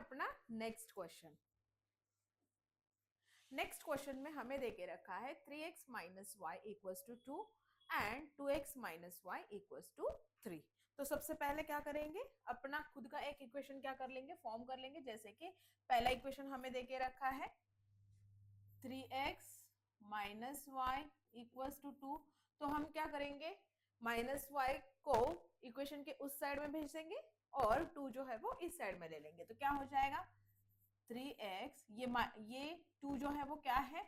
अपना next question. Next question में हमें देके रखा है 3x minus y equals to 2 and 2x minus y equals to 3। तो सबसे पहले क्या करेंगे, अपना खुद का एक इक्वेशन क्या कर लेंगे, फॉर्म कर लेंगे। जैसे कि पहला इक्वेशन हमें देके रखा है 3x minus y equals to 2, तो हम क्या करेंगे, माइनस वाई को इक्वेशन के उस साइड में भेज देंगे और 2 जो है वो इस साइड में ले लेंगे। तो क्या हो जाएगा 3x, ये 2 जो है वो क्या है,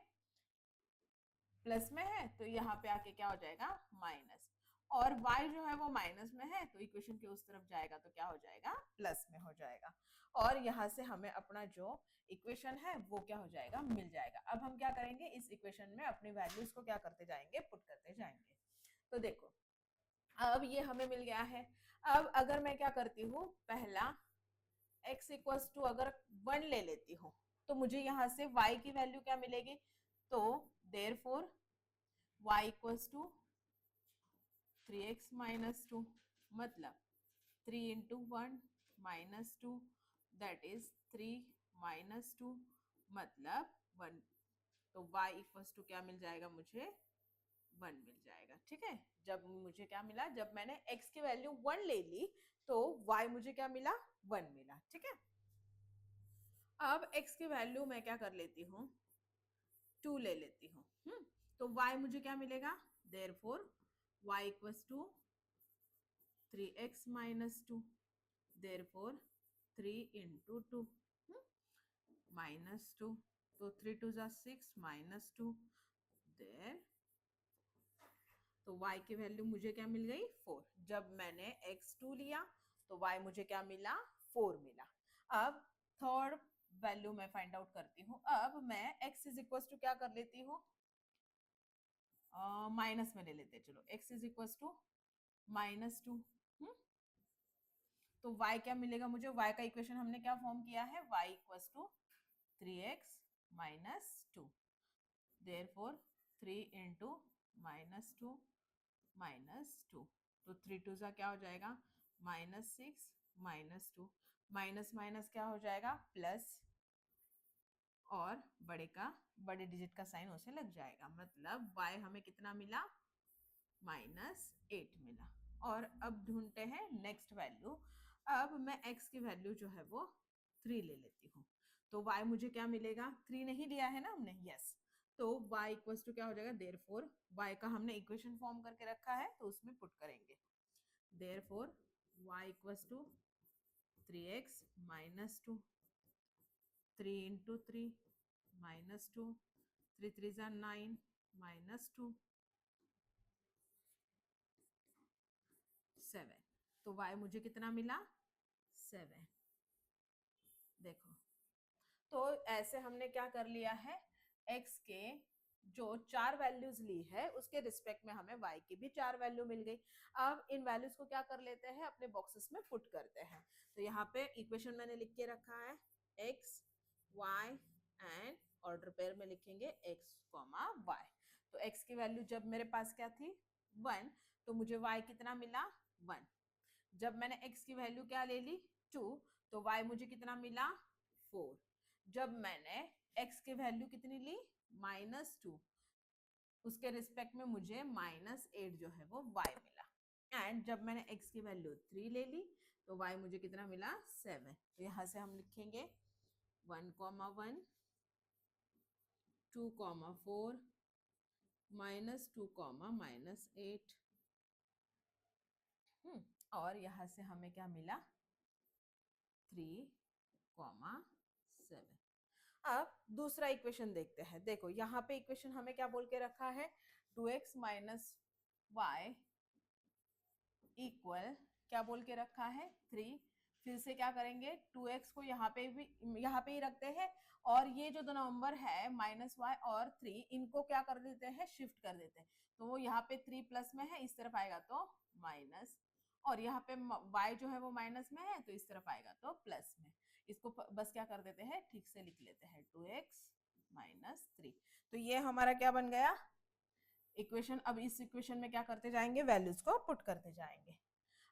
प्लस में है, तो यहाँ पे आके क्या हो जाएगा माइनस, और y जो है वो माइनस में है तो इक्वेशन के उस तरफ जाएगा तो क्या हो जाएगा प्लस में हो जाएगा। और यहाँ से हमें अपना जो इक्वेशन है वो क्या हो जाएगा, मिल जाएगा। अब हम क्या करेंगे, इस इक्वेशन में अपनी वैल्यूज को क्या करते जाएंगे, पुट करते जाएंगे। तो देखो अब ये हमें मिल गया है। अब अगर मैं क्या करती हूँ, पहला x इक्वल्स टू अगर 1 ले लेती हूँ तो मुझे यहाँ से y की वैल्यू क्या मिलेगी, तो therefore y equals to 3x minus 2, मतलब 3 into 1 minus 2 that is 3 minus 2 मतलब 1। तो y इक्वल्स टू क्या मिल जाएगा, मुझे 1 मिल जाएगा। ठीक है, जब मुझे क्या मिला, जब मैंने x की वैल्यू 1 ले ली तो y मुझे क्या मिला, 1 मिला। ठीक है, अब x की वैल्यू मैं क्या कर लेती हूँ, 2 ले लेती हूँ। तो y मुझे क्या मिलेगा, therefore y equals to 3x minus 2, therefore 3 into 2 minus 2, तो 3 2 जा 6 माइनस 2 देयर, तो y की वैल्यू मुझे क्या मिल गई 4। जब मैंने x2 लिया तो y मुझे क्या मिला, 4 मिला। अब थर्ड वैल्यू मैं फाइंड आउट करती हूँ। अब मैं x इज इक्वल टू क्या कर लेती हूँ, माइनस में ले लेते हैं। चलो x is equal to minus 2, तो y क्या मिलेगा मुझे, y का इक्वेशन हमने क्या फॉर्म किया है, y equal to 3x minus 2, therefore 3 into minus 2 minus 2, तो 3 2 जा क्या हो जाएगा माइनस 6 माइनस 2, माइनस माइनस क्या हो जाएगा प्लस, और बड़े डिजिट का साइन उसे लग जाएगा, मतलब y हमें कितना मिला, -8 मिला। और अब ढूंढते हैं नेक्स्ट वैल्यू। अब मैं x की वैल्यू जो है वो 3 ले लेती हूँ, तो y मुझे क्या मिलेगा, 3 नहीं लिया है ना हमने, यस, तो y इक्वल्स टू क्या हो जाएगा, देयरफॉर y का हमने इक्वेशन फॉर्म करके रखा है तो उसमें पुट करेंगे। Therefore y equals to 3x minus 2, 3 into 3 minus 2, 3 3 जा 9 माइनस 2 7, तो y मुझे कितना मिला 7। देखो तो ऐसे हमने क्या कर लिया है, x के जो 4 वैल्यूज ली है उसके रिस्पेक्ट में हमें y की भी 4 वैल्यू मिल गई। अब इन वैल्यूज को क्या कर लेते हैं, अपने बॉक्सेस में पुट करते हैं। तो यहाँ पे इक्वेशन मैंने लिख के रखा है x y and order pair में लिखेंगे x, y। तो x की वैल्यू जब मेरे पास क्या थी 1, तो मुझे y कितना मिला 1। जब मैंने x की वैल्यू क्या ले ली 2, तो y मुझे कितना मिला 4। जब मैंने x की वैल्यू कितनी ली -2, उसके रिस्पेक्ट में मुझे -8 जो है वो y मिला। एंड जब मैंने x की वैल्यू 3 ले ली तो y मुझे कितना मिला 7। तो यहाँ से हम लिखेंगे 1, 1, 2, 4 -2, -8। और यहाँ से हमें क्या मिला 3, 7। अब दूसरा इक्वेशन देखते हैं। देखो यहाँ पे इक्वेशन हमें क्या बोल के रखा है, 2x माइनस वाई इक्वल क्या बोल के रखा है 3। फिर से क्या करेंगे, 2x को यहाँ पे ही रखते हैं, और ये जो दो नंबर है -y और 3 इनको क्या कर देते हैं, शिफ्ट कर देते हैं। तो वो यहाँ पे 3 प्लस में है, इस तरफ आएगा तो माइनस, और यहाँ पे y जो है वो माइनस में है तो इस तरफ आएगा तो प्लस में। इसको बस क्या कर देते हैं, ठीक से लिख लेते हैं 2x माइनस 3। तो ये हमारा क्या बन गया इक्वेशन। अब इस इक्वेशन में क्या करते जाएंगे, वैल्यूज को पुट करते जाएंगे।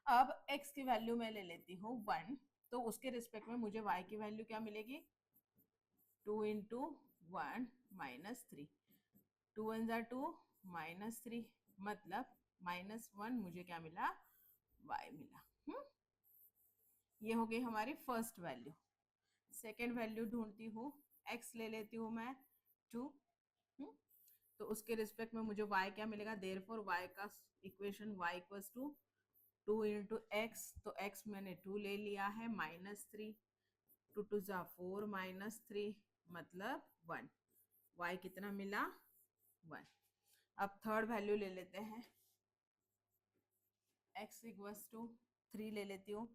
अब x की वैल्यू मैं ले लेती हूँ 1, तो उसके रिस्पेक्ट में मुझे y की वैल्यू क्या मिलेगी, 2 इंटू 1 माइनस 3, 2 1 ज़ा 2 माइनस 3, मतलब -1 मुझे क्या मिला, y मिला। ये हो गई हमारी फर्स्ट वैल्यू। सेकेंड वैल्यू ढूंढती हूँ, x ले लेती हूँ मैं 2, तो उसके रिस्पेक्ट में मुझे y क्या मिलेगा, देयरफॉर y का equation y equals to 2 into x, तो x मैंने 2 ले लिया है, -3, 2 2 ज़ा 4 -3 मतलब 1, y कितना मिला, 1। अब थर्ड वैल्यू ले लेते हैं, x इक्वल्स टू 3 ले लेती हूँ,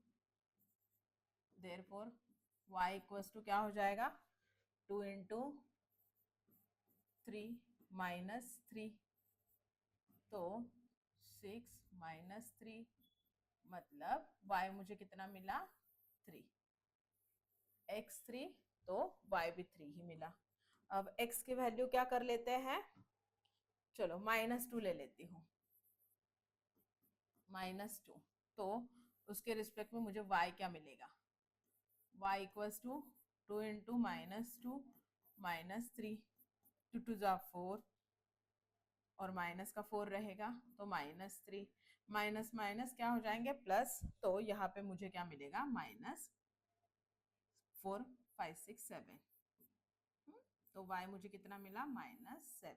देयरफॉर y इक्वल्स टू क्या हो जाएगा, 2 इंटू 3 -3, तो 6 -3 मतलब y मुझे कितना मिला, 3, x 3 तो y भी 3 ही मिला। अब x की वैल्यू क्या कर लेते हैं, चलो -2 ले लेती हूँ, -2, तो उसके रिस्पेक्ट में मुझे y क्या मिलेगा, y इक्वल्स टू 2 इंटू -2 -3, 2 2 ज़ा 4 और माइनस का 4 रहेगा, तो -3, माइनस माइनस क्या हो जाएंगे, प्लस, तो यहाँ पे मुझे क्या मिलेगा, -4 5 6 7, तो y मुझे कितना मिला, -7।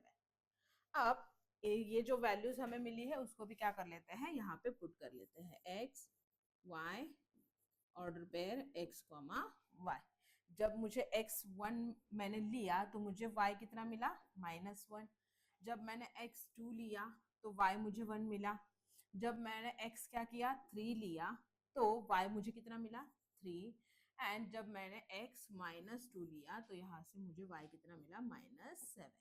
अब ये जो वैल्यूज हमें मिली है उसको भी क्या कर लेते हैं, यहाँ पे पुट कर लेते हैं, x y order pair x, y। जब मुझे x1 मैंने लिया तो मुझे y कितना मिला, -1। जब मैंने x2 लिया तो y मुझे 1 मिला। जब मैंने x क्या किया, 3 लिया तो y मुझे कितना मिला, 3। एंड जब मैंने x -2 लिया तो यहाँ से मुझे y कितना मिला, -7।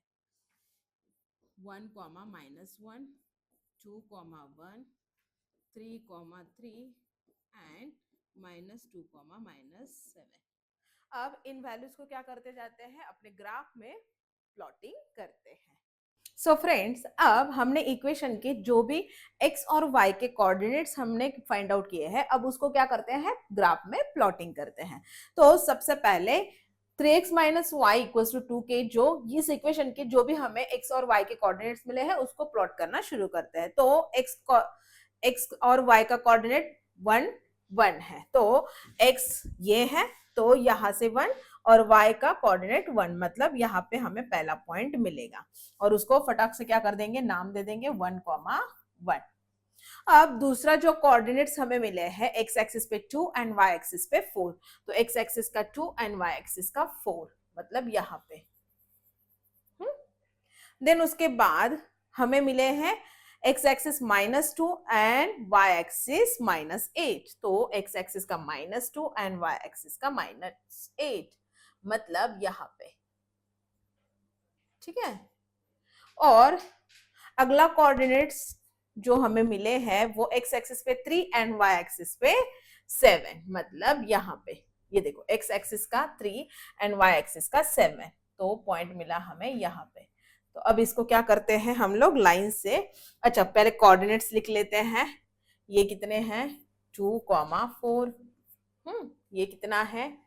1, -1, 2, 1, 3, 3 एंड -2, -7। अब इन वैल्यूज को क्या करते जाते हैं, अपने ग्राफ में प्लॉटिंग करते हैं। सो फ्रेंड्स, अब हमने इक्वेशन के जो भी x और y के कोऑर्डिनेट्स हमने फाइंड आउट किए हैं, अब उसको क्या करते हैं, ग्राफ में प्लॉटिंग करते हैं। तो सबसे पहले 3x - y = 2 के जो इस इक्वेशन के जो भी हमें x और y के कोऑर्डिनेट्स मिले हैं उसको प्लॉट करना शुरू करते हैं। तो x और y का कोऑर्डिनेट 1 1 है, तो x ये है, तो यहाँ से 1 और y का कोऑर्डिनेट 1, मतलब यहाँ पे हमें पहला पॉइंट मिलेगा और उसको फटाक से क्या कर देंगे, नाम दे देंगे 1, 1। अब दूसरा जो कोऑर्डिनेट्स हमें मिले हैं, x एक्सिस पे 2 एंड y एक्सिस पे 4, तो x एक्सिस का 2 एंड y एक्सिस का 4, मतलब यहाँ पे। देन उसके बाद हमें मिले हैं x axis -2 and y axis -8, तो x एक्सिस का -2 एंड y एक्सिस का -8, मतलब यहाँ पे, ठीक है। और अगला कोऑर्डिनेट्स जो हमें मिले हैं वो x एक्सिस पे 3 एंड y एक्सिस पे 7, मतलब यहाँ पे ये देखो, x एक्सिस का 3 एंड y एक्सिस का 7, तो पॉइंट मिला हमें यहाँ पे। तो अब इसको क्या करते हैं हम लोग लाइन से, अच्छा पहले कोऑर्डिनेट्स लिख लेते हैं, ये कितने हैं, 2, 4, ये कितना है,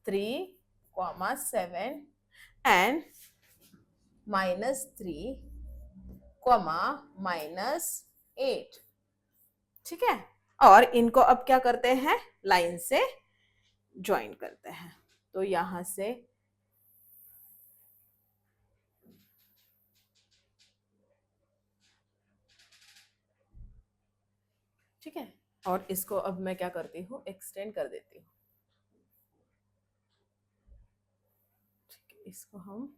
3, 7 एंड -3, -8, ठीक है। और इनको अब क्या करते हैं, लाइन से ज्वाइन करते हैं, तो यहां से ठीक है, और इसको अब मैं क्या करती हूँ, एक्सटेंड कर देती हूँ, ठीक है। इसको हम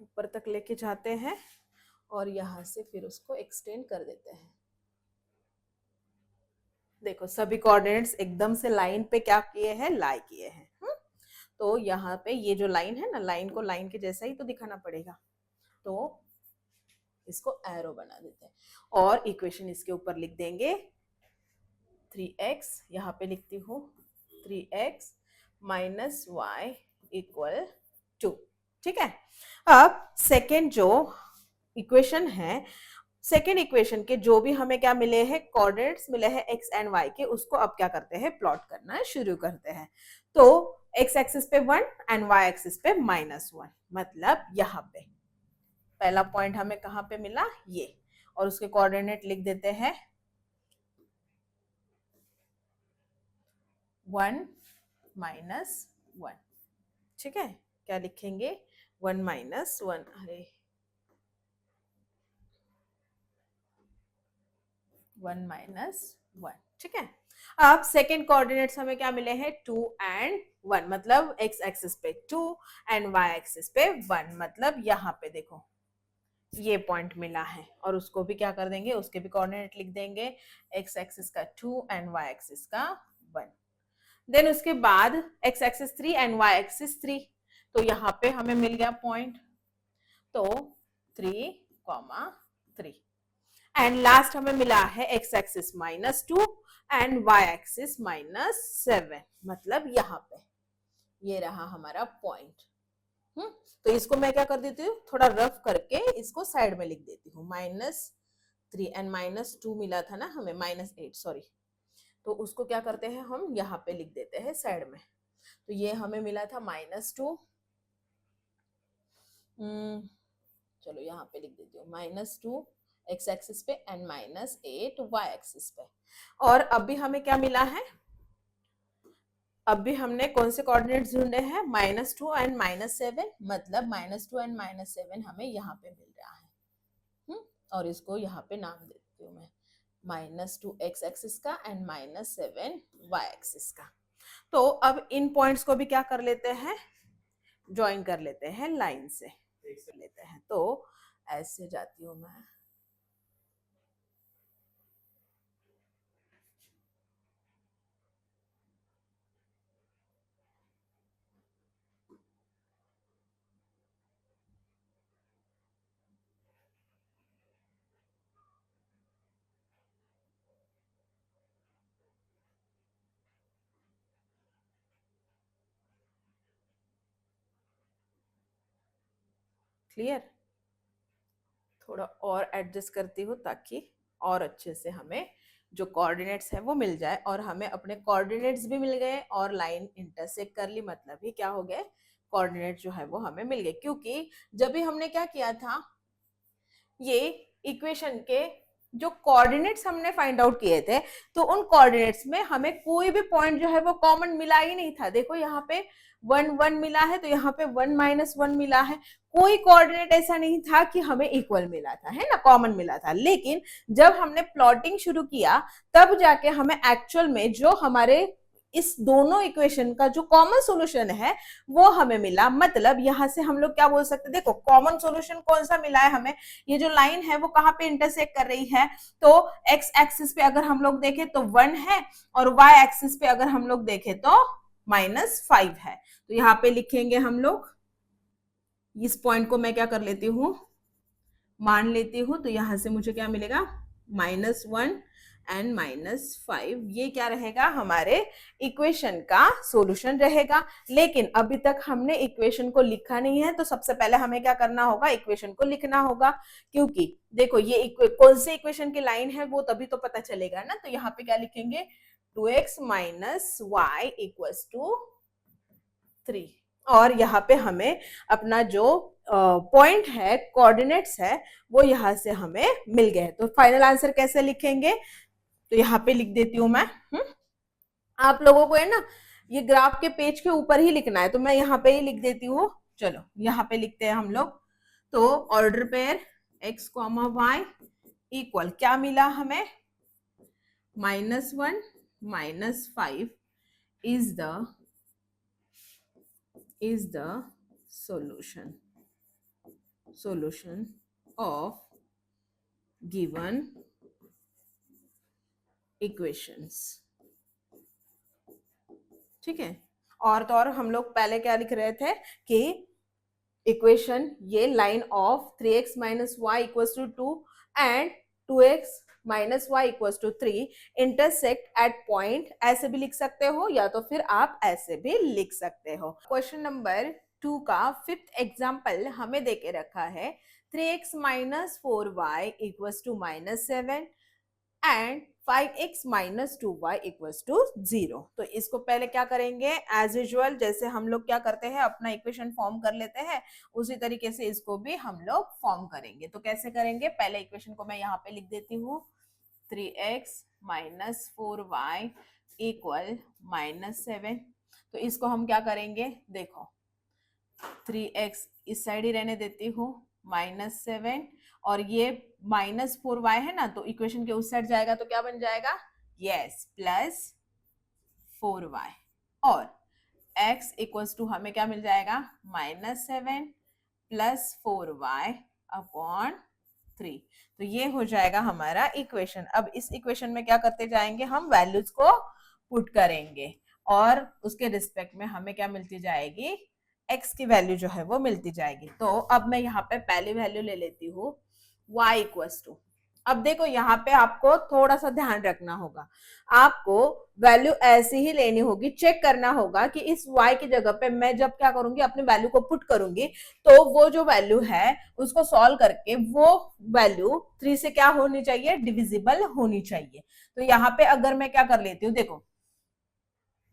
ऊपर तक लेके जाते हैं और यहाँ से फिर उसको एक्सटेंड कर देते हैं। देखो सभी कोऑर्डिनेट्स एकदम से लाइन पे क्या किए हैं, लाई किए हैं। तो यहाँ पे ये जो लाइन है ना, लाइन को लाइन के जैसा ही तो दिखाना पड़ेगा, तो इसको एरो बना देते हैं और इक्वेशन इसके ऊपर लिख देंगे 3x, यहाँ पे लिखती हूँ 3x - y = 2, ठीक है। अब सेकेंड जो इक्वेशन है सेकेंड इक्वेशन के जो भी हमें क्या मिले हैं, कोऑर्डिनेट्स मिले हैं एक्स एंड वाई के, उसको अब क्या करते हैं, प्लॉट करना शुरू करते हैं। तो एक्स एक्सिस पे 1 एंड वाई एक्सिस पे -1, मतलब यहाँ पे पहला पॉइंट हमें कहाँ पे मिला, ये, और उसके कोऑर्डिनेट लिख देते हैं 1 -1। ठीक है, क्या लिखेंगे, 1 -1, अरे 1 -1। ठीक है, अब सेकेंड कोऑर्डिनेट्स हमें क्या मिले हैं, 2 एंड 1, मतलब एक्स एक्सिस पे 2 एंड वाई एक्सिस पे 1, मतलब यहाँ पे देखो ये पॉइंट मिला है, और उसको भी क्या कर देंगे, उसके भी कोऑर्डिनेट लिख देंगे, एक्स एक्सिस का 2 एंड वाई एक्सिस का 1। देन उसके बाद x axis 3 and y axis 3, तो यहाँ पे हमें मिल गया पॉइंट, तो 3,3, एंड लास्ट हमें मिला है x axis -2 and y axis -7, मतलब यहाँ पे ये रहा हमारा पॉइंट। तो इसको मैं क्या कर देती हूँ, थोड़ा रफ करके इसको साइड में लिख देती हूँ, -3 एंड -2 मिला था ना हमें, -8 सॉरी, तो उसको क्या करते हैं हम यहाँ पे लिख देते हैं साइड में। तो ये हमें मिला था -2, चलो यहाँ पे लिख देती हूँ -2 एक्स एक्सिस पे एंड -8 वाई एक्सिस पे। और अभी हमें क्या मिला है, अभी हमने कौन से कोऑर्डिनेट्स ढूंढे हैं, -2 एंड -7, मतलब -2 एंड -7 हमें यहाँ पे मिल रहा है। और इसको यहाँ पे नाम देती हूँ मैं, -2 एक्स एक्सिस का एंड -7 वाई एक्सिस का। तो अब इन पॉइंट्स को भी क्या कर लेते हैं, ज्वाइन कर लेते हैं लाइन से लेते हैं। तो ऐसे जाती हूँ मैं, क्लियर, थोड़ा और एडजस्ट करती हूँ ताकि और अच्छे से हमें जो कोऑर्डिनेट्स है वो मिल जाए, और हमें अपने कोऑर्डिनेट्स भी मिल गए और लाइन इंटरसेक्ट कर ली, मतलब ही क्या हो गए, कोऑर्डिनेट जो है वो हमें मिल गए। क्योंकि जब भी हमने क्या किया था, ये इक्वेशन के जो कोऑर्डिनेट्स हमने फाइंड आउट किए थे, तो उन कोऑर्डिनेट्स में हमें कोई भी पॉइंट जो है वो कॉमन मिला ही नहीं था। देखो यहाँ पे 1 1 मिला है, तो यहाँ पे 1 -1 मिला है, कोई कोऑर्डिनेट ऐसा नहीं था कि हमें इक्वल मिला था, है ना, कॉमन मिला था। लेकिन जब हमने प्लॉटिंग शुरू किया, तब जाके हमें एक्चुअल में जो हमारे इस दोनों इक्वेशन का जो कॉमन सॉल्यूशन है वो हमें मिला। मतलब यहाँ से हम लोग क्या बोल सकते हैं, देखो कॉमन सॉल्यूशन कौन सा मिला है हमें, ये जो लाइन है वो कहाँ पे इंटरसेक्ट कर रही है, तो एक्स एक्सिस पे अगर हम लोग देखें तो 1 है, और वाई एक्सिस पे अगर हम लोग देखें तो -5 है। तो यहाँ पे लिखेंगे हम लोग, इस पॉइंट को मैं क्या कर लेती हूँ, मान लेती हूँ, तो यहां से मुझे क्या मिलेगा, -1 एंड -5, ये क्या रहेगा, हमारे इक्वेशन का सॉल्यूशन रहेगा। लेकिन अभी तक हमने इक्वेशन को लिखा नहीं है, तो सबसे पहले हमें क्या करना होगा, इक्वेशन को लिखना होगा। क्योंकि देखो ये कौन से इक्वेशन की लाइन है वो तभी तो पता चलेगा ना। तो यहाँ पे क्या लिखेंगे, 2x - y = 3, और यहाँ पे हमें अपना जो पॉइंट है, कोऑर्डिनेट्स है, वो यहाँ से हमें मिल गए। तो फाइनल आंसर कैसे लिखेंगे, तो यहाँ पे लिख देती हूँ मैं। आप लोगों को है ना ये ग्राफ के पेज के ऊपर ही लिखना है, तो मैं यहाँ पे ही लिख देती हूँ। चलो यहाँ पे लिखते हैं हम लोग। तो order pair x, y equal क्या मिला हमें, -1 -5 is the solution of given equations। ठीक है, और तो और हम लोग पहले क्या लिख रहे थे कि इक्वेशन ये line of 3x - y = 2 and 2x - y = 3 intersect at point, ऐसे भी लिख सकते हो या तो फिर आप ऐसे भी लिख सकते हो। क्वेश्चन नंबर 2 का 5th एग्जाम्पल हमें देके रखा है 3x minus 4y equals to -7 and 5x minus 2y equals to 0। तो इसको पहले क्या करेंगे, एज यूजुअल जैसे हम लोग क्या करते हैं अपना इक्वेशन फॉर्म कर लेते हैं, उसी तरीके से इसको भी हम लोग फॉर्म करेंगे। तो कैसे करेंगे, पहले इक्वेशन को मैं यहाँ पे लिख देती हूँ, 3x minus 4y इक्वल -7। तो इसको हम क्या करेंगे, देखो 3x इस साइड ही रहने देती हूँ, -7 और ये -4y है ना, तो इक्वेशन के उस साइड जाएगा तो क्या बन जाएगा, यस +4y और x इक्वल्स टू हमें क्या मिल जाएगा, -7 +4y अपॉन 3। तो ये हो जाएगा हमारा इक्वेशन। अब इस इक्वेशन में क्या करते जाएंगे, हम वैल्यूज को पुट करेंगे और उसके रिस्पेक्ट में हमें क्या मिलती जाएगी, x की वैल्यू जो है वो मिलती जाएगी। तो अब मैं यहाँ पे पहली वैल्यू ले लेती हूँ y इक्वल्स टू, अब देखो यहाँ पे आपको थोड़ा सा ध्यान रखना होगा, आपको वैल्यू ऐसी ही लेनी होगी, चेक करना होगा कि इस y की जगह पे मैं जब क्या करूंगी, अपनी वैल्यू को पुट करूंगी, तो वो जो वैल्यू है उसको सॉल्व करके वो वैल्यू 3 से क्या होनी चाहिए, डिविजिबल होनी चाहिए। तो यहाँ पे अगर मैं क्या कर लेती हूँ, देखो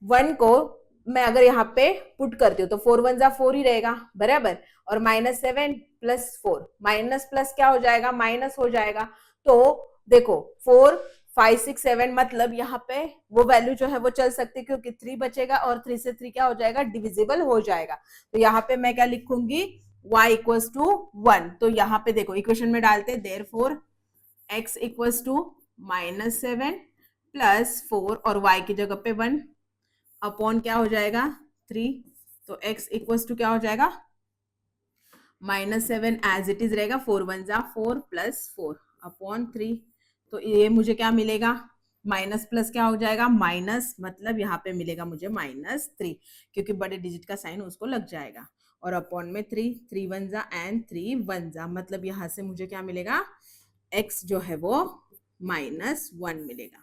1 को मैं अगर यहाँ पे पुट करती हूँ तो 4 1 जा 4 ही रहेगा बराबर, और -7 +4 माइनस प्लस क्या हो जाएगा, माइनस हो जाएगा। तो देखो 4 5 6 7 मतलब यहाँ पे वो वैल्यू जो है वो चल सकती है, क्योंकि 3 बचेगा और 3 से 3 क्या हो जाएगा, डिविजिबल हो जाएगा। तो यहाँ पे मैं क्या लिखूंगी, y इक्वल्स टू 1। तो यहाँ पे देखो इक्वेशन में डालते, देयरफॉर x इक्वल्स टू -7 +4 और y की जगह पे 1 अपॉन क्या हो जाएगा 3। तो x इक्वल्स टू क्या हो जाएगा, -7 एज इट इज रहेगा, 4 1 जा 4 +4 अपॉन 3। तो ये मुझे क्या मिलेगा, माइनस प्लस क्या हो जाएगा, माइनस, मतलब यहाँ पे मिलेगा मुझे -3, क्योंकि बड़े डिजिट का साइन उसको लग जाएगा, और अपॉन में 3 3 1 जा एंड 3 1 जा, मतलब यहाँ से मुझे क्या मिलेगा, x जो है वो -1 मिलेगा।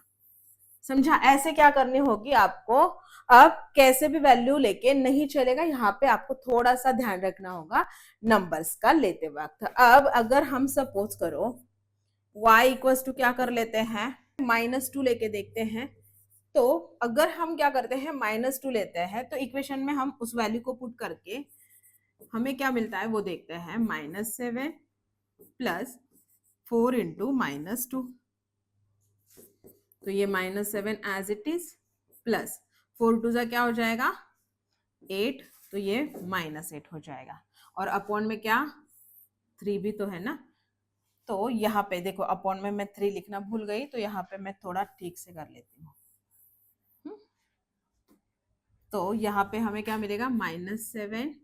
समझा, ऐसे क्या करनी होगी आपको। अब कैसे भी वैल्यू लेके नहीं चलेगा, यहाँ पे आपको थोड़ा सा ध्यान रखना होगा नंबर्स का लेते वक्त। अब अगर हम सपोज करो y इक्वल्स टू क्या कर लेते हैं, -2 लेके देखते हैं। तो अगर हम क्या करते हैं, -2 लेते हैं, तो इक्वेशन में हम उस वैल्यू को पुट करके हमें क्या मिलता है वो देखते हैं, -7 +4 इंटू -2। तो ये -7 एज इट इज, प्लस 4 2 जा क्या हो जाएगा 8, तो ये -8 हो जाएगा, और अपॉन में क्या 3 भी तो है ना। तो यहाँ पे देखो अपॉन में मैं 3 लिखना भूल गई, तो यहाँ पे मैं थोड़ा ठीक से कर लेती हूँ। तो यहाँ पे हमें क्या मिलेगा, -7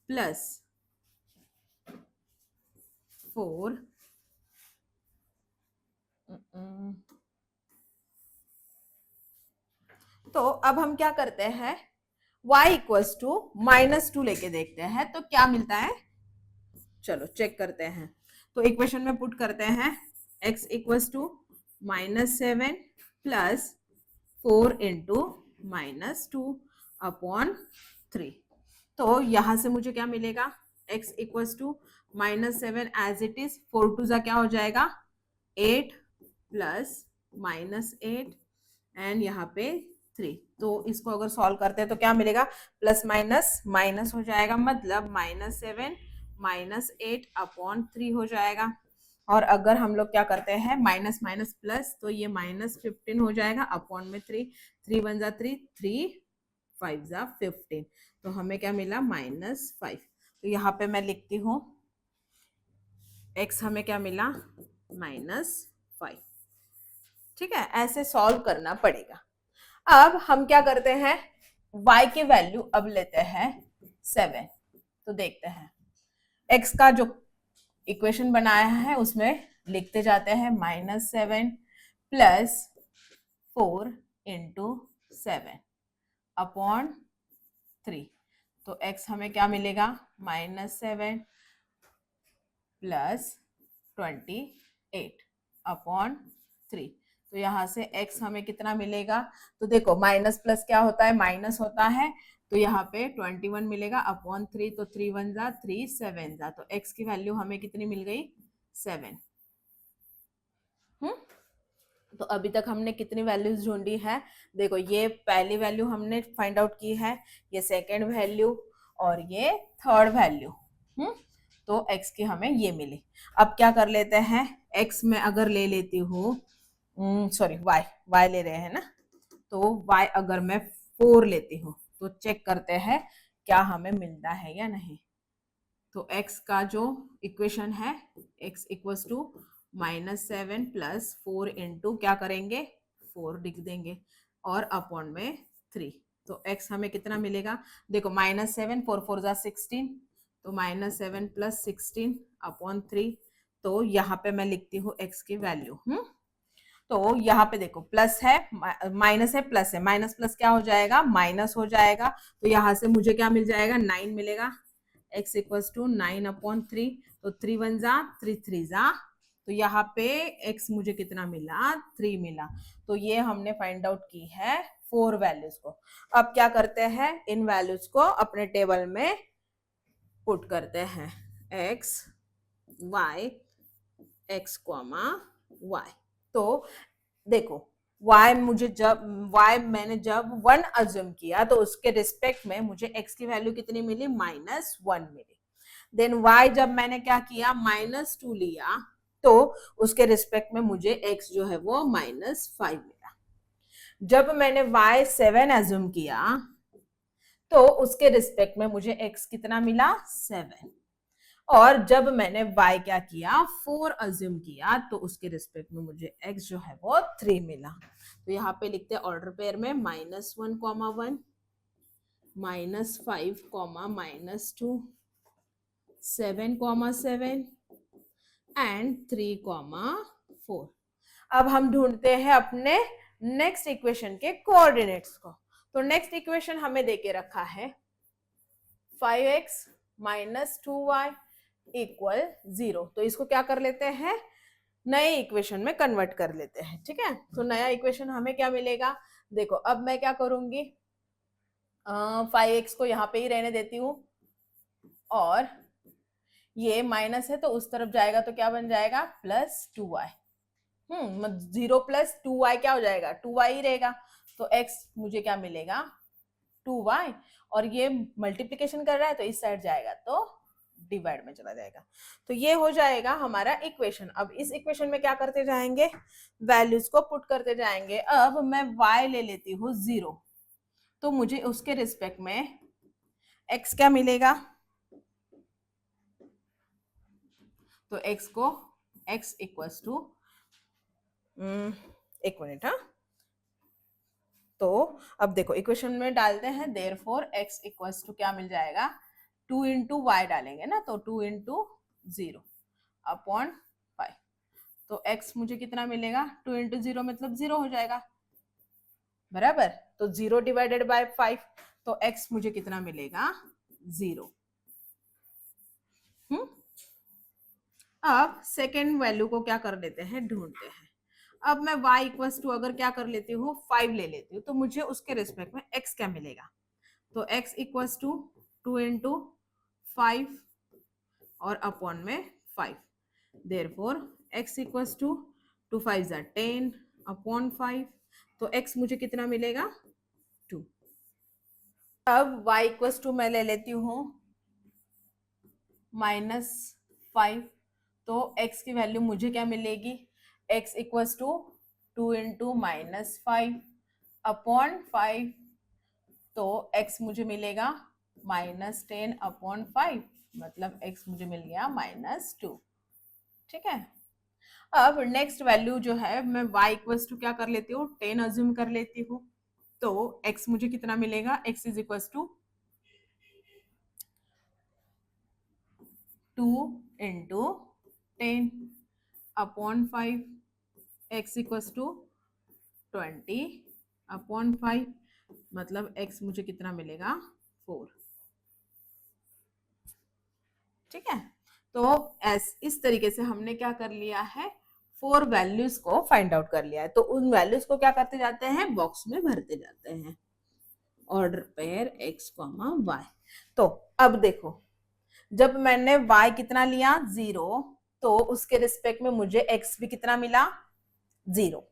+4 तो अब हम क्या करते हैं, y इक्वल्स टू -2 लेके देखते हैं तो क्या मिलता है, चलो चेक करते हैं। तो इक्वेशन में पुट करते हैं, x equals to -7 +4 into -2 upon 3। तो यहां से मुझे क्या मिलेगा, x equals to -7 as it is, 4 2 जा क्या हो जाएगा 8 प्लस -8 एंड यहाँ पे 3। तो इसको अगर सॉल्व करते हैं तो क्या मिलेगा, प्लस माइनस माइनस हो जाएगा, मतलब -7 -8 अपॉन 3 हो जाएगा। और अगर हम लोग क्या करते हैं माइनस माइनस प्लस, तो ये -15 हो जाएगा अपॉन में 3 3 1 जा 3 3 5 जा 15। तो हमें क्या मिला, -5। तो यहाँ पे मैं लिखती हूँ x हमें क्या मिला, -5। ठीक है, ऐसे सॉल्व करना पड़ेगा। अब हम क्या करते हैं, y की वैल्यू अब लेते हैं 7। तो देखते हैं x का जो इक्वेशन बनाया है उसमें लिखते जाते हैं, -7 +4 इंटू 7 अपॉन 3। तो x हमें क्या मिलेगा, -7 +28 अपॉन 3। तो यहाँ से x हमें कितना मिलेगा, तो देखो माइनस प्लस क्या होता है, माइनस होता है, तो यहाँ पे 21 मिलेगा अपॉन 3, तो 3 1 जा 3 7 जा, तो x की वैल्यू हमें कितनी मिल गई 7। तो अभी तक हमने कितनी वैल्यूज ढूंढी है, देखो ये पहली वैल्यू हमने फाइंड आउट की है, ये सेकेंड वैल्यू और ये थर्ड वैल्यू। तो x की हमें ये मिली। अब क्या कर लेते हैं, x में अगर ले लेती हूँ, सॉरी y ले रहे हैं ना, तो y अगर मैं 4 लेती हूँ तो चेक करते हैं क्या हमें मिलता है या नहीं। तो x का जो इक्वेशन है x इक्वल्स टू -7 + 4 इंटू क्या करेंगे 4 लिख देंगे और अपॉन में 3। तो x हमें कितना मिलेगा, देखो -7 4 4 जा 16, तो -7 + 16 अपॉन 3। तो यहाँ पे मैं लिखती हूँ x की वैल्यू। तो यहाँ पे देखो प्लस है माइनस है प्लस है, माइनस प्लस क्या हो जाएगा माइनस हो जाएगा, तो यहाँ से मुझे क्या मिल जाएगा 9 मिलेगा। x इक्वल्स टू 9 अपॉन 3, तो 3 1 जा 3 3 जा, तो यहाँ पे x मुझे कितना मिला 3 मिला। तो ये हमने फाइंड आउट की है 4 वैल्यूज को। अब क्या करते हैं, इन वैल्यूज को अपने टेबल में पुट करते हैं, x y x, y। तो देखो y मैंने जब 1 अज्यूम किया तो उसके रिस्पेक्ट में मुझे x की वैल्यू कितनी मिली -1 मिली। देन y जब मैंने क्या किया -2 लिया तो उसके रिस्पेक्ट में मुझे x जो है वो -5 मिला। जब मैंने y 7 अज्यूम किया तो उसके रिस्पेक्ट में मुझे x कितना मिला 7, और जब मैंने y क्या किया 4 अज्यूम किया तो उसके रिस्पेक्ट में मुझे x जो है वो 3 मिला। तो यहाँ पे लिखते हैं ऑर्डर पेयर में -1, -1 -5, -2, 7, 7 एंड 3, 4। अब हम ढूंढते हैं अपने नेक्स्ट इक्वेशन के कोऑर्डिनेट्स को। तो नेक्स्ट इक्वेशन हमें देके रखा है 5x - 2y इक्वल 0। तो इसको क्या कर लेते हैं, नए इक्वेशन में कन्वर्ट कर लेते हैं। ठीक है, तो नया इक्वेशन हमें क्या मिलेगा, देखो अब मैं क्या करूंगी 5x को यहाँ पे ही रहने देती हूँ, और ये माइनस है तो उस तरफ जाएगा तो क्या बन जाएगा +2y। 0 + 2y क्या हो जाएगा 2y ही रहेगा। तो x मुझे क्या मिलेगा 2y, और ये मल्टीप्लिकेशन कर रहा है तो इस साइड जाएगा तो डिवाइड में चला जाएगा। तो ये हो जाएगा हमारा इक्वेशन। अब इस इक्वेशन में क्या करते जाएंगे, वैल्यूज को पुट करते जाएंगे। अब मैं y ले लेती हूँ 0, तो मुझे उसके रिस्पेक्ट में x क्या मिलेगा, तो x को x इक्वल्स टू एक मिनट, तो अब देखो इक्वेशन में डालते हैं, देयरफॉर x इक्वल्स टू क्या मिल जाएगा 2 इंटू वाई डालेंगे ना, तो 2 इंटू 0 अपॉन 5। तो x मुझे कितना मिलेगा 2 इंटू 0 मतलब 0 हो जाएगा बराबर। तो 0 डिवाइडेड बाय 5, तो x मुझे कितना मिलेगा 0। अब सेकेंड वैल्यू को क्या कर लेते हैं ढूंढते हैं। अब मैं y इक्वल्स टू अगर क्या कर लेती हूँ 5 ले लेती हूँ, तो मुझे उसके रिस्पेक्ट में x क्या मिलेगा, तो x इक्वल्स टू 2 इंटू 5 और अपॉन में 5। देयरफॉर x इक्वल्स टू 2 5 जा 10 अपॉन 5, तो x मुझे कितना मिलेगा 2। अब y इक्वल्स टू मैं ले लेती हूँ -5, तो x की वैल्यू मुझे क्या मिलेगी, x equals to 2 into -5 upon 5, तो x मुझे मिलेगा -10 अपॉन 5, मतलब x मुझे मिल गया -2। ठीक है, अब नेक्स्ट वैल्यू जो है मैं y इक्वल्स टू क्या कर लेती हूँ 10 अज्यूम कर लेती हूँ, तो x मुझे कितना मिलेगा, x is equals to 2 into 10 upon 5, x equals to 20 upon 5, मतलब x मुझे कितना मिलेगा 4। ठीक है, तो इस तरीके से हमने क्या कर लिया है 4 वैल्यूज को फाइंड आउट कर लिया है। तो उन वैल्यूज को क्या करते जाते हैं बॉक्स में भरते जाते हैं। Order pair x comma y. तो अब देखो, जब मैंने y कितना लिया 0, तो उसके रिस्पेक्ट में मुझे x भी कितना मिला 0।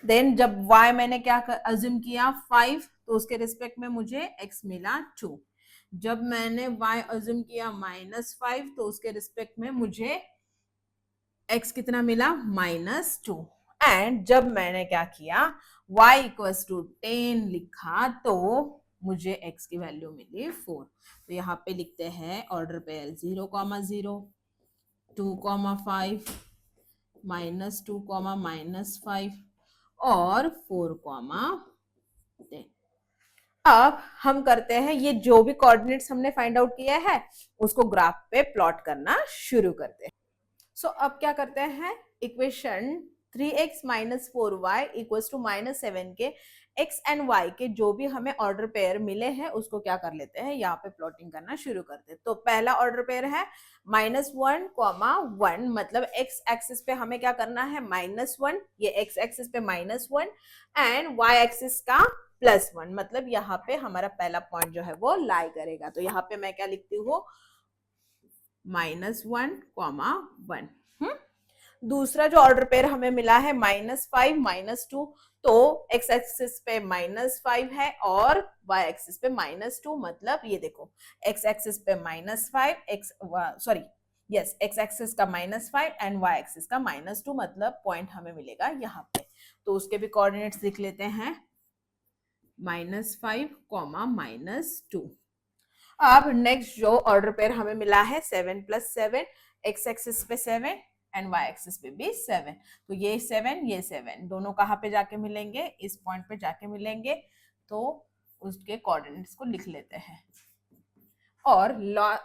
देन जब y मैंने क्या अज्यूम किया 5, तो उसके रिस्पेक्ट में मुझे x मिला 2। जब मैंने y अज्यूम किया -5, तो उसके रिस्पेक्ट में मुझे x कितना मिला -2। एंड जब मैंने क्या किया y इक्वल्स टू 10 लिखा, तो मुझे x की वैल्यू मिली 4। तो यहाँ पे लिखते हैं ऑर्डर पेयर 0,0, 2,5, -2, -5 और 4,10। अब हम करते हैं, ये जो भी कोऑर्डिनेट्स हमने फाइंड आउट किया है उसको ग्राफ पे प्लॉट करना शुरू करते हैं। सो अब क्या करते हैं, equation 3x minus 4y equals to -7 के x एंड y के जो भी हमें ऑर्डर पेयर मिले हैं उसको क्या कर लेते हैं, यहाँ पे प्लॉटिंग करना शुरू करते हैं। तो पहला ऑर्डर पेयर है -1,1, मतलब x एक्सिस पे हमें क्या करना है -1, ये x एक्सिस पे -1 एंड y एक्सिस का +1, मतलब यहाँ पे हमारा पहला पॉइंट जो है वो लाई करेगा। तो यहाँ पे मैं क्या लिखती हूँ -1,1। दूसरा जो ऑर्डर पेयर हमें मिला है -5, -2, तो x एक्सिस पे -5 है और y एक्सिस पे -2, मतलब ये देखो x एक्सिस पे -5, x एक्सिस का -5 एंड y एक्सिस का -2, मतलब पॉइंट हमें मिलेगा यहाँ पे। तो उसके भी कोऑर्डिनेट्स लिख लेते हैं -5, -2। अब नेक्स्ट जो ऑर्डर पेयर हमें मिला है 7 + 7, x एक्सिस पे 7 एंड y एक्सिस पे भी 7। तो ये 7 दोनों कहाँ पे जाके मिलेंगे, इस पॉइंट पे जाके मिलेंगे। तो उसके कोऑर्डिनेट्स को लिख लेते हैं। और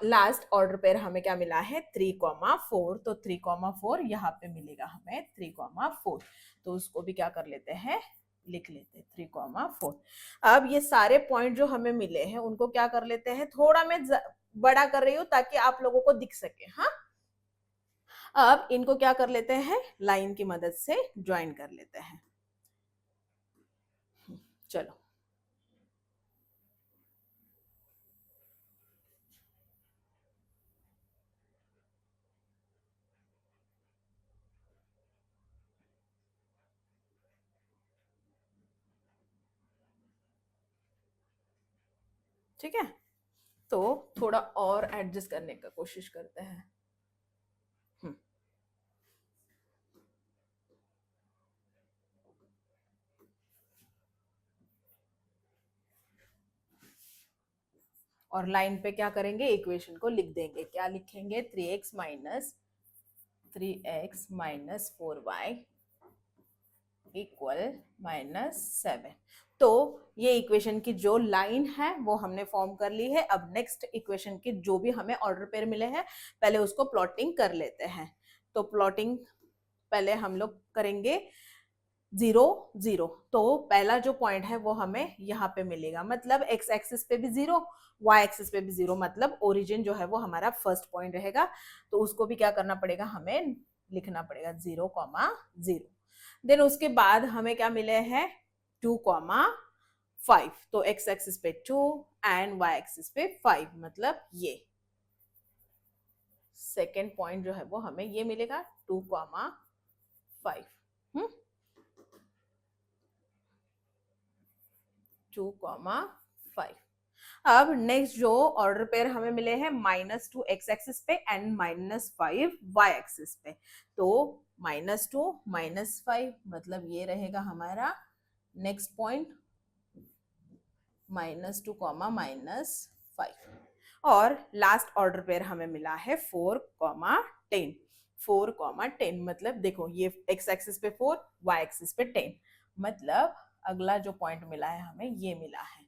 लास्ट ऑर्डर पेयर हमें क्या मिला है 3,4, तो 3,4 यहाँ पे मिलेगा हमें 3,4। तो उसको भी क्या कर लेते हैं, लिख लेते हैं 3,4। अब ये सारे पॉइंट जो हमें मिले हैं उनको क्या कर लेते हैं, थोड़ा मैं बड़ा कर रही हूँ ताकि आप लोगों को दिख सके। हाँ, अब इनको क्या कर लेते हैं, लाइन की मदद से ज्वाइन कर लेते हैं। चलो, ठीक है, तो थोड़ा और एडजस्ट करने का कोशिश करते हैं। और लाइन पे क्या करेंगे, इक्वेशन को लिख देंगे। क्या लिखेंगे, 3x माइनस 4y इक्वल -7। तो ये इक्वेशन की जो लाइन है वो हमने फॉर्म कर ली है। अब नेक्स्ट इक्वेशन के जो भी हमें ऑर्डर पेयर मिले हैं पहले उसको प्लॉटिंग कर लेते हैं। तो प्लॉटिंग पहले हम लोग करेंगे 0, 0। तो पहला जो पॉइंट है वो हमें यहाँ पे मिलेगा, मतलब x एक्सिस पे भी 0, y एक्सिस पे भी 0, मतलब ओरिजिन जो है वो हमारा फर्स्ट पॉइंट रहेगा। तो उसको भी क्या करना पड़ेगा, हमें लिखना पड़ेगा 0,0। देन उसके बाद हमें क्या मिले हैं 2,5। तो x एक्सिस पे 2 एंड y एक्सिस पे 5, मतलब ये सेकेंड पॉइंट जो है वो हमें ये मिलेगा 2,5। 2,5। अब नेक्स्ट जो ऑर्डर पेयर हमें मिले हैं -2 x एक्सिस पे एंड -5 y एक्सिस पे। तो -2 -5, मतलब ये रहेगा हमारा नेक्स्ट पॉइंट -2, -5। और लास्ट ऑर्डर पेयर हमें मिला है 4,10। 4,10, मतलब देखो ये x एक्सिस पे 4, y एक्सिस पे 10, मतलब अगला जो पॉइंट मिला है हमें ये मिला है।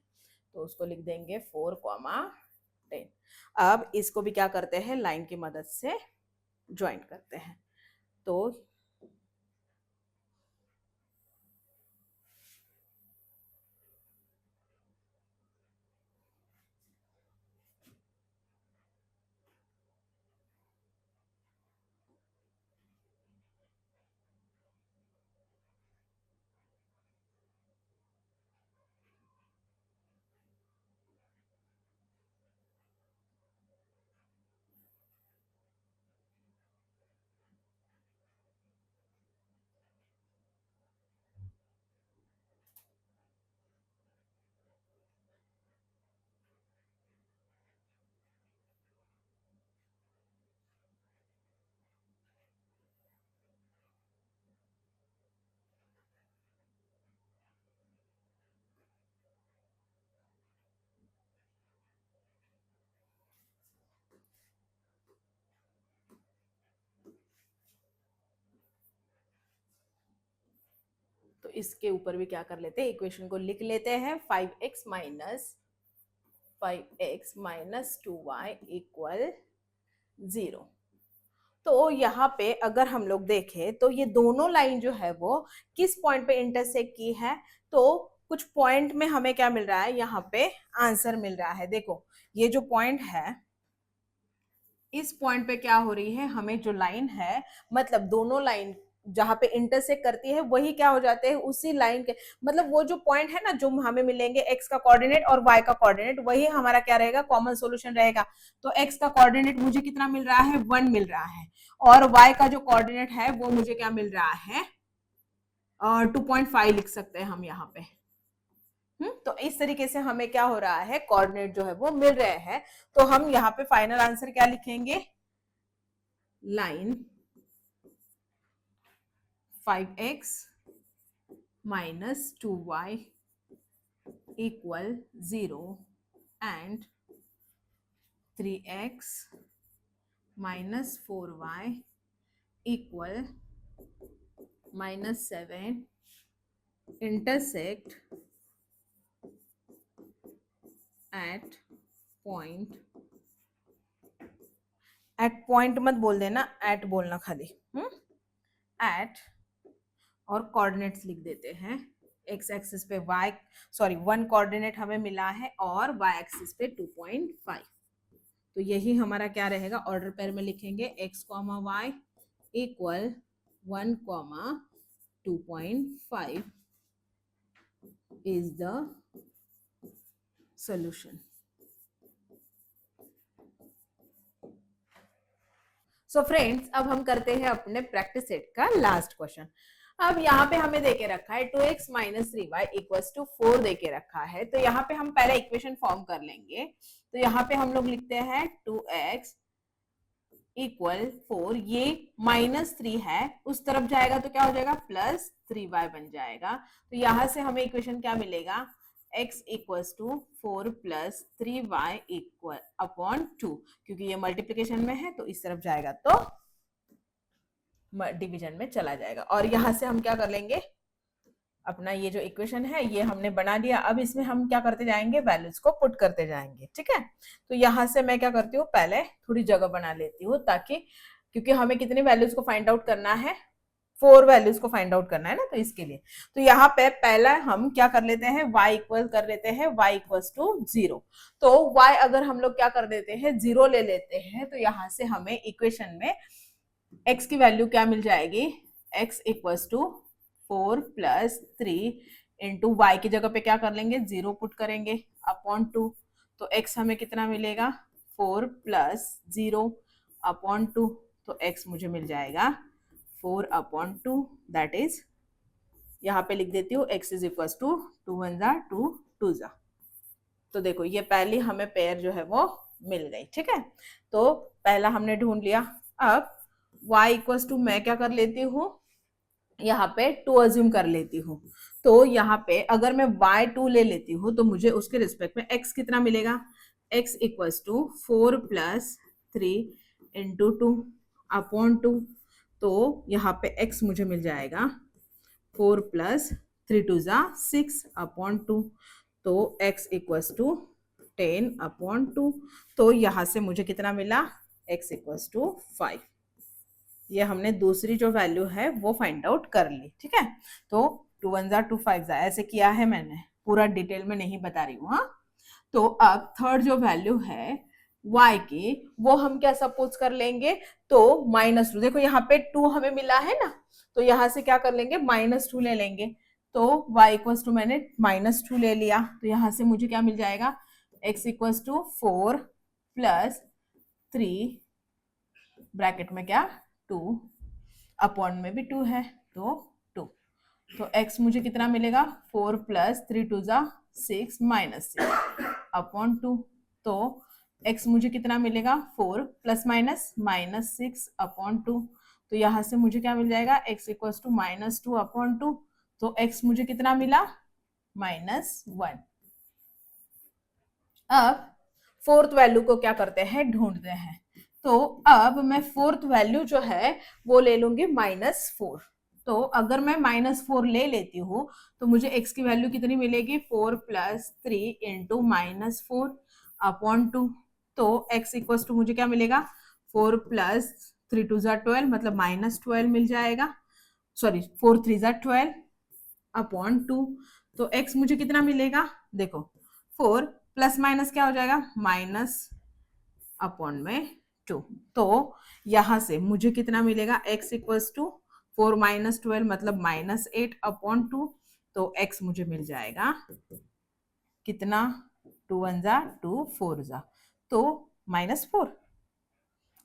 तो उसको लिख देंगे 4,10। अब इसको भी क्या करते हैं, लाइन की मदद से ज्वाइन करते हैं। तो तो इसके ऊपर भी क्या कर लेते हैं, इक्वेशन को लिख लेते हैं 5x माइनस 2y इक्वल 0। तो यहाँ पे अगर हम लोग देखें तो ये दोनों लाइन जो है वो किस पॉइंट पे इंटरसेक्ट की है, तो कुछ पॉइंट में हमें क्या मिल रहा है, यहाँ पे आंसर मिल रहा है। देखो ये जो पॉइंट है, इस पॉइंट पे क्या हो रही है, हमें जो लाइन है, मतलब दोनों लाइन जहां पे इंटरसेक्ट करती है वही क्या हो जाते हैं, उसी लाइन के, मतलब वो जो पॉइंट है ना जो हमें मिलेंगे x का कोऑर्डिनेट और y का कोऑर्डिनेट, वही हमारा क्या रहेगा, कॉमन सॉल्यूशन रहेगा। तो x का कोऑर्डिनेट मुझे कितना मिल रहा है, 1 मिल रहा है, और y का जो कोऑर्डिनेट है वो मुझे क्या मिल रहा है, 2.5 लिख सकते हैं हम यहाँ पे। तो इस तरीके से हमें क्या हो रहा है, कोऑर्डिनेट जो है वो मिल रहे हैं। तो हम यहाँ पे फाइनल आंसर क्या लिखेंगे, line 5x minus 2y equal 0 and 3x minus 4y equal -7 intersect at point मत बोल देना, एट बोलना खाली, एट, और कोऑर्डिनेट्स लिख देते हैं। एक्स एक्सिस पे y, सॉरी 1 कोऑर्डिनेट हमें मिला है और y एक्सिस पे 2.5। तो यही हमारा क्या रहेगा, ऑर्डर पेयर में लिखेंगे x, y equal 1, 2.5 is the solution. So friends, अब हम करते हैं अपने प्रैक्टिस सेट का लास्ट क्वेश्चन। अब यहाँ पे हमें देके रखा है 2x minus 3y equals to 4 देके रखा है। तो यहाँ पे हम पहले इक्वेशन फॉर्म कर लेंगे। तो यहाँ पे हम लोग लिखते हैं 2x इक्वल 4, ये -3 है, उस तरफ जाएगा तो क्या हो जाएगा, +3y बन जाएगा। तो यहाँ से हमें इक्वेशन क्या मिलेगा, x equals to 4 + 3y equal upon 2, क्योंकि ये मल्टीप्लिकेशन में है तो इस तरफ जाएगा तो डिवीजन में चला जाएगा। और यहाँ से हम क्या कर लेंगे, अपना ये जो इक्वेशन है ये हमने बना लिया। अब इसमें हम क्या करते जाएंगे, वैल्यूज को पुट करते जाएंगे, ठीक है। तो यहाँ से मैं क्या करती हूँ, पहले थोड़ी जगह बना लेती हूँ, ताकि, क्योंकि हमें कितनी वैल्यूज को फाइंड आउट करना है, 4 वैल्यूज को फाइंड आउट करना है ना, तो इसके लिए। तो यहाँ पे पहला हम क्या कर लेते हैं, y इक्वल कर लेते हैं y इक्वल्स टू 0। तो y अगर हम लोग क्या कर देते हैं, 0 ले लेते हैं, तो यहाँ से हमें इक्वेशन में x की वैल्यू क्या मिल जाएगी, x equals to 4 + 3 into y की जगह पे क्या कर लेंगे, 0 पुट करेंगे अपॉन 2। तो x हमें कितना मिलेगा, 4 + 0 अपॉन 2। तो x मुझे मिल जाएगा 4 अपॉन 2, दैट इज, यहाँ पे लिख देती हूँ x इज इक्वल टू 2 1 जा 2 2 जा। तो देखो ये पहली हमें पेयर जो है वो मिल गई, ठीक है। तो पहला हमने ढूंढ लिया। अब y इक्वल टू मैं क्या कर लेती हूँ, यहाँ पे 2 अज्यूम कर लेती हूँ। तो यहाँ पे अगर मैं y2 ले लेती हूँ तो मुझे उसके रिस्पेक्ट में x कितना मिलेगा, x equals to 4 + 3 into 2 upon 2। तो यहाँ पे x मुझे मिल जाएगा 4 + 3 2 जा 6 अपॉन 2। तो x इक्वल्स टू 10 अपॉन 2। तो यहाँ से मुझे कितना मिला, x इक्वल्स टू 5। ये हमने दूसरी जो वैल्यू है वो फाइंड आउट कर ली, ठीक है। तो 2 1 जा 2 5 जा ऐसे किया है मैंने, पूरा डिटेल में नहीं बता रही हूँ। हाँ, तो अब थर्ड जो वैल्यू है y की, वो हम क्या सपोज कर लेंगे, तो -2। देखो यहाँ पे 2 हमें मिला है ना, तो यहाँ से क्या कर लेंगे, -2 ले लेंगे। तो y इक्वल्स टू मैंने -2 ले लिया, तो यहाँ से मुझे क्या मिल जाएगा, x इक्वल्स टू 4 + 3 ब्रैकेट में क्या 2 अपॉन में भी 2 है तो 2। तो x मुझे कितना मिलेगा, 4 + 3 2 जा 6 -6 अपॉन 2। तो x मुझे कितना मिलेगा, 4 ± -6 अपॉन 2। तो यहाँ से मुझे क्या मिल जाएगा, x इक्वल्स टू -2 अपॉन 2। तो x मुझे कितना मिला, -1। अब फोर्थ वैल्यू को क्या करते हैं, ढूंढते हैं। तो अब मैं फोर्थ वैल्यू जो है वो ले लूंगी -4। तो अगर मैं -4 ले लेती हूँ तो मुझे x की वैल्यू कितनी मिलेगी 4 + 3 इंटू -4 अपॉन 2। तो x इक्वल टू मुझे क्या मिलेगा 4 + 3 2 12 मतलब -12 मिल जाएगा, सॉरी 4 3 12 अपॉन 2। तो x मुझे कितना मिलेगा, देखो 4 प्लस माइनस क्या हो जाएगा माइनस अपॉन में 2। तो यहां से मुझे कितना मिलेगा x इक्वल्स टू 4 - 12 मतलब -8 अपॉन 2। तो x मुझे मिल जाएगा कितना 2 1 जा 2 4 जा तो -4।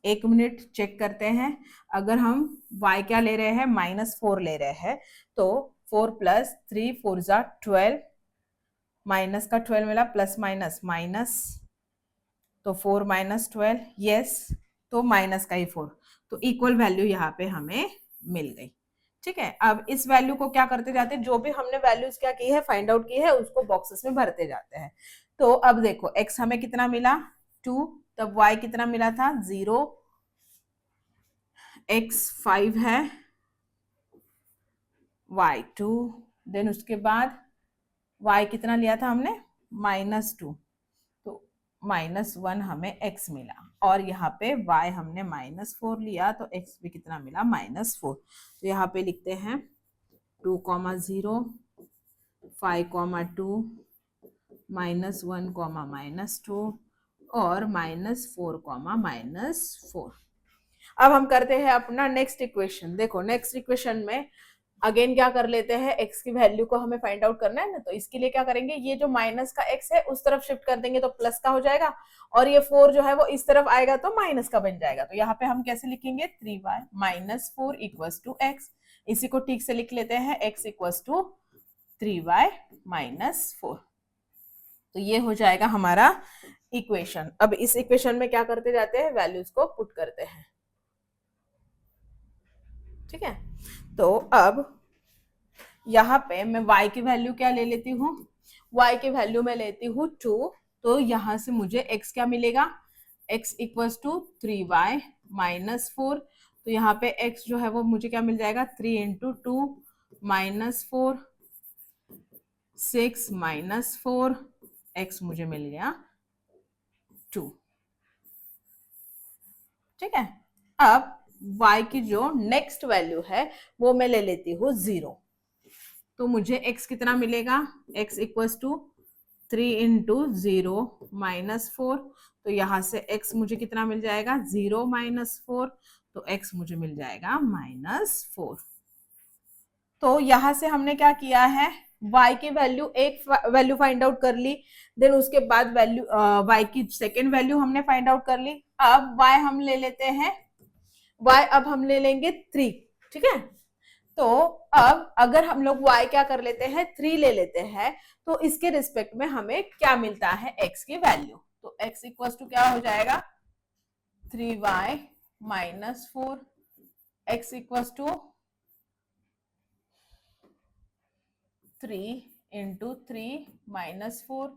एक मिनट चेक करते हैं, अगर हम y क्या ले रहे हैं -4 ले रहे हैं तो 4 + 3 4 जा 12 माइनस का 12 मिला प्लस माइनस माइनस तो 4 - 12 यस तो माइनस का ही 4 तो इक्वल वैल्यू यहाँ पे हमें मिल गई। ठीक है, अब इस वैल्यू को क्या करते जाते हैं, जो भी हमने वैल्यूज क्या की है फाइंड आउट की है उसको बॉक्सेस में भरते जाते हैं। तो अब देखो x हमें कितना मिला 2, तब y कितना मिला था 0, x 5 है, y 2, देन उसके बाद y कितना लिया था हमने -2 तो -1 हमें x मिला, और यहाँ पे y हमने -4 लिया तो x भी कितना मिला -4। तो यहाँ पे लिखते हैं 2, 0, 5, 2, -1, -2 और -4, -4। अब हम करते हैं अपना नेक्स्ट इक्वेशन। देखो नेक्स्ट इक्वेशन में अगेन क्या कर लेते हैं, x की वैल्यू को हमें फाइंड आउट करना है ना, तो इसके लिए क्या करेंगे, ये जो माइनस का x है उस तरफ शिफ्ट कर देंगे तो प्लस का हो जाएगा, और ये 4 जो है वो इस तरफ आएगा तो माइनस का बन जाएगा। तो यहाँ पे हम कैसे लिखेंगे 3y - 4 = x। इसी को ठीक से लिख लेते हैं x = 3y - 4। तो ये हो जाएगा हमारा इक्वेशन। अब इस इक्वेशन में क्या करते जाते हैं, वैल्यूज को पुट करते हैं। ठीक है, तो अब यहाँ पे मैं y की वैल्यू क्या ले लेती हूँ, y की वैल्यू मैं लेती हूँ 2। तो यहाँ से मुझे x क्या मिलेगा, x = 3y - 4। तो यहाँ पे x जो है वो मुझे क्या मिल जाएगा 3 × 2 -4 6 -4 x मुझे मिल गया 2। ठीक है, अब y की जो नेक्स्ट वैल्यू है वो मैं ले लेती हूँ 0। तो मुझे x कितना मिलेगा, x = 3 × 0 -4। तो यहाँ से x मुझे कितना मिल जाएगा 0 - 4 तो x मुझे मिल जाएगा -4। तो यहाँ से हमने क्या किया है, y की वैल्यू एक वैल्यू फाइंड आउट कर ली, देन उसके बाद वैल्यू y की सेकेंड वैल्यू हमने फाइंड आउट कर ली। अब y हम ले लेते हैं, y अब हम ले लेंगे 3। ठीक है, तो अब अगर हम लोग y क्या कर लेते हैं 3 ले लेते हैं तो इसके रिस्पेक्ट में हमें क्या मिलता है x की वैल्यू। तो x = क्या हो जाएगा 3y - 4 x = 3 × 3 -4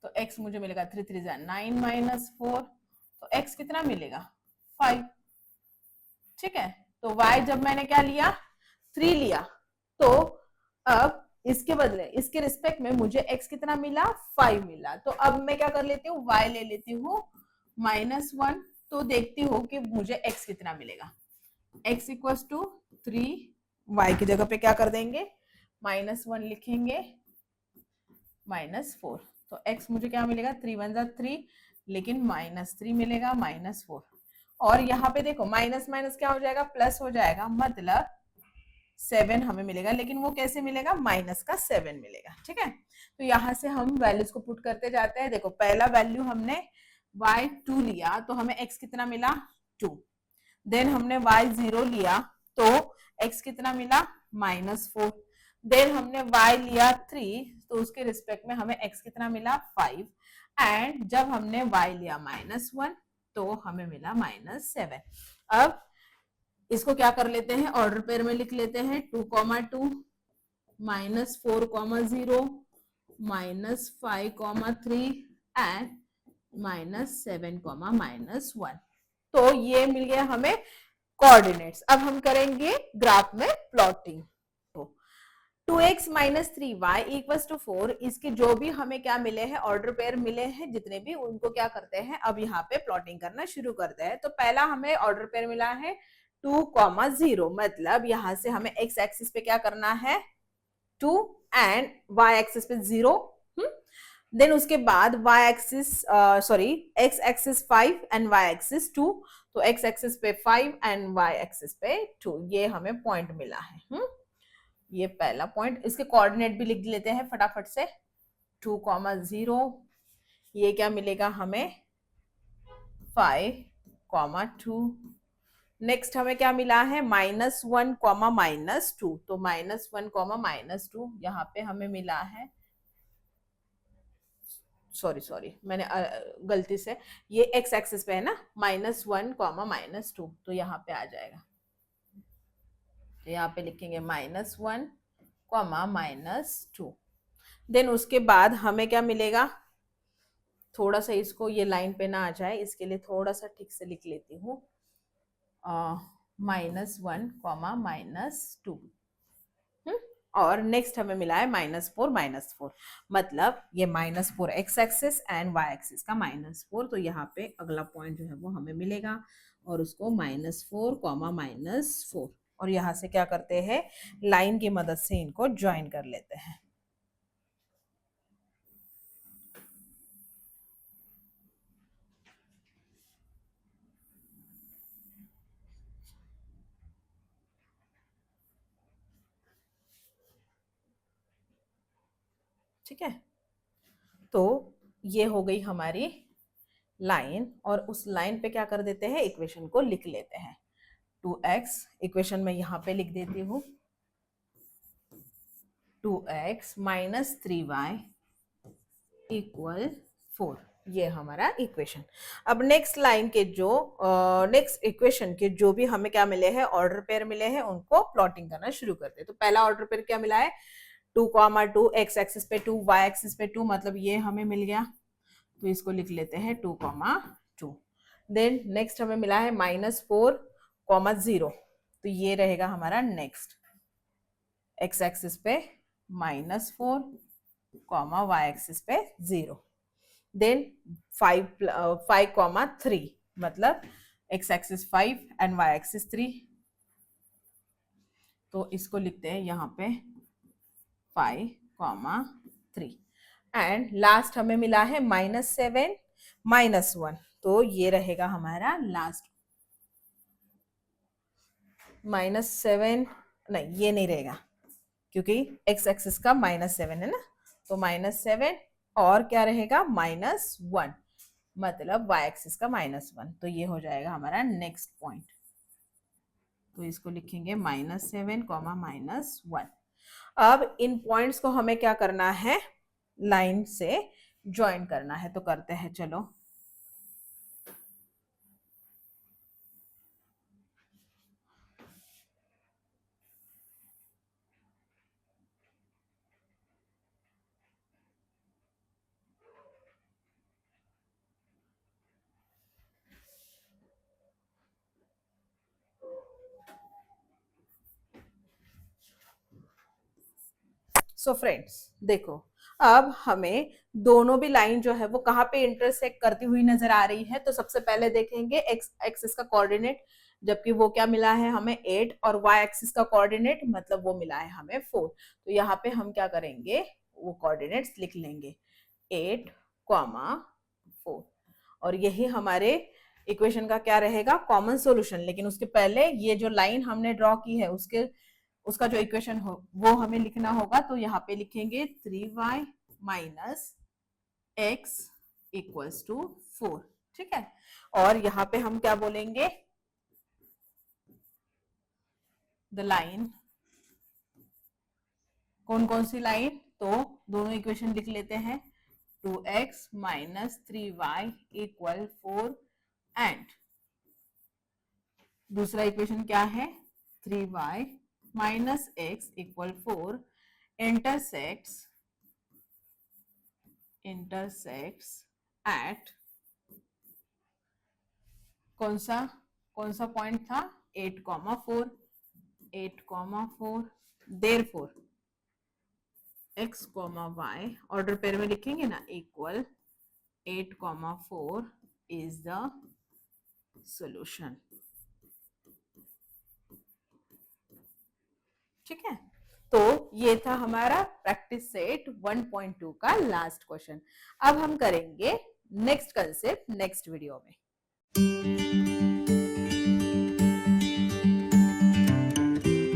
तो x मुझे मिलेगा 3 3 9 -4 तो x कितना मिलेगा 5। ठीक है, तो y जब मैंने क्या लिया 3 लिया तो अब इसके बदले इसके रिस्पेक्ट में मुझे x कितना मिला 5 मिला। तो अब मैं क्या कर लेती हूँ y ले लेती हूँ -1। तो देखती हूँ कि मुझे x कितना मिलेगा, x = 3 y की जगह पे क्या कर देंगे -1 लिखेंगे -4। तो x मुझे क्या मिलेगा 3 1 जा 3 लेकिन -3 मिलेगा -4। और यहाँ पे देखो माइनस माइनस क्या हो जाएगा प्लस हो जाएगा, मतलब 7 हमें मिलेगा, लेकिन वो कैसे मिलेगा माइनस का 7 मिलेगा। ठीक है, तो यहाँ से हम वैल्यूज को पुट करते जाते हैं। देखो पहला वैल्यू हमने y2 लिया तो हमें x कितना मिला 2, देन हमने y0 लिया तो x कितना मिला -4, देन हमने y लिया 3 तो उसके रिस्पेक्ट में हमें x कितना मिला 5, एंड जब हमने y लिया -1 तो हमें मिला -7। अब इसको क्या कर लेते हैं ऑर्डर पेयर में लिख लेते हैं 2, 2 -4, -0 -5, 3 एंड -7, -1। तो ये मिल गया हमें कोऑर्डिनेट्स। अब हम करेंगे ग्राफ में plotting. 2x minus 3y equal to 4, इसके जो भी हमें क्या मिले हैं, ऑर्डर पेयर मिले हैं जितने भी, उनको क्या करते हैं, अब यहाँ पे प्लॉटिंग करना शुरू करते हैं। तो पहला हमें ऑर्डर पेयर मिला है 2,0, मतलब यहाँ से हमें x एक्सिस पे क्या करना है 2 एंड y एक्सिस पे 0। देन उसके बाद y axis sorry x axis 5 and y axis 2, तो x एक्सिस पे 5 एंड y एक्सिस पे 2, ये हमें पॉइंट मिला है। ये पहला पॉइंट, इसके कोऑर्डिनेट भी लिख लेते हैं फटाफट से। 2,0, ये क्या मिलेगा हमें 5,2। नेक्स्ट हमें क्या मिला है -1, -2, तो -1, -2 यहाँ पे हमें मिला है, सॉरी मैंने गलती से, ये x एक्सिस पे है ना, -1, -2, तो यहाँ पे आ जाएगा। तो यहाँ पे लिखेंगे -1, -2। देन उसके बाद हमें क्या मिलेगा, थोड़ा सा इसको ये लाइन पे ना आ जाए इसके लिए थोड़ा सा ठीक से लिख लेती हूँ, -1, -2। और नेक्स्ट हमें मिला है -4, मतलब ये -4 x axis and y axis का -4, तो यहाँ पे अगला पॉइंट जो है वो हमें मिलेगा और उसको -4, -4, और यहाँ से क्या करते हैं, लाइन की मदद से इनको ज्वाइन कर लेते हैं। ठीक है, तो ये हो गई हमारी लाइन, और उस लाइन पे क्या कर देते हैं, इक्वेशन को लिख लेते हैं। 2x इक्वेशन में यहाँ पे लिख देती हूँ, 2x माइनस 3y इक्वल 4, ये हमारा इक्वेशन। अब नेक्स्ट लाइन के जो नेक्स्ट इक्वेशन के जो भी हमें क्या मिले हैं, ऑर्डर पेयर मिले हैं, उनको प्लॉटिंग करना शुरू करते हैं। तो पहला ऑर्डर पेयर क्या मिला है 2,2, x एक्सिस पे 2, y एक्सिस पे 2, मतलब ये हमें मिल गया, तो इसको लिख लेते हैं 2,2। देन नेक्स्ट हमें मिला है -4, 0, तो ये रहेगा हमारा नेक्स्ट, x एक्सिस पे -4, y एक्सिस पे 0। देन 5,3, मतलब x axis 5 and y axis 3, तो इसको लिखते हैं यहाँ पे 5,3। एंड लास्ट हमें मिला है -7, -1, तो ये रहेगा हमारा लास्ट। -7 नहीं, ये नहीं रहेगा क्योंकि x एक्सिस का -7 है ना, तो -7 और क्या रहेगा -1, मतलब y एक्सिस का -1, तो ये हो जाएगा हमारा नेक्स्ट पॉइंट। तो इसको लिखेंगे -7, -1। अब इन पॉइंट्स को हमें क्या करना है, लाइन से ज्वाइन करना है, तो करते हैं चलो। सो फ्रेंड्स देखो, अब हमें दोनों भी लाइन जो है वो कहाँ पे इंटरसेक्ट करती हुई नजर आ रही है। तो सबसे पहले देखेंगे x एक्सिस का कोऑर्डिनेट, जबकि वो क्या मिला है हमें 8, और y एक्सिस का कोऑर्डिनेट मतलब वो मिला है हमें 4। तो यहाँ पे हम क्या करेंगे, वो कोऑर्डिनेट्स लिख लेंगे 8, 4, और यही हमारे इक्वेशन का क्या रहेगा, कॉमन सॉल्यूशन। लेकिन उसके पहले ये जो लाइन हमने ड्रॉ की है उसका जो इक्वेशन हो वो हमें लिखना होगा। तो यहाँ पे लिखेंगे 3y minus x equals to 4, ठीक है। और यहाँ पे हम क्या बोलेंगे, द लाइन, कौन कौन सी लाइन, तो दोनों इक्वेशन लिख लेते हैं, 2x minus 3y equal 4, and दूसरा इक्वेशन क्या है 3y minus x equal 4 intersects at कौन सा पॉइंट था 8,4 8,4 therefore x, y order pair में लिखेंगे ना इक्वल 8,4 इज द सॉल्यूशन। ठीक है, तो ये था हमारा प्रैक्टिस सेट 1.2 का लास्ट क्वेश्चन। अब हम करेंगे नेक्स्ट कंसेप्ट नेक्स्ट वीडियो में।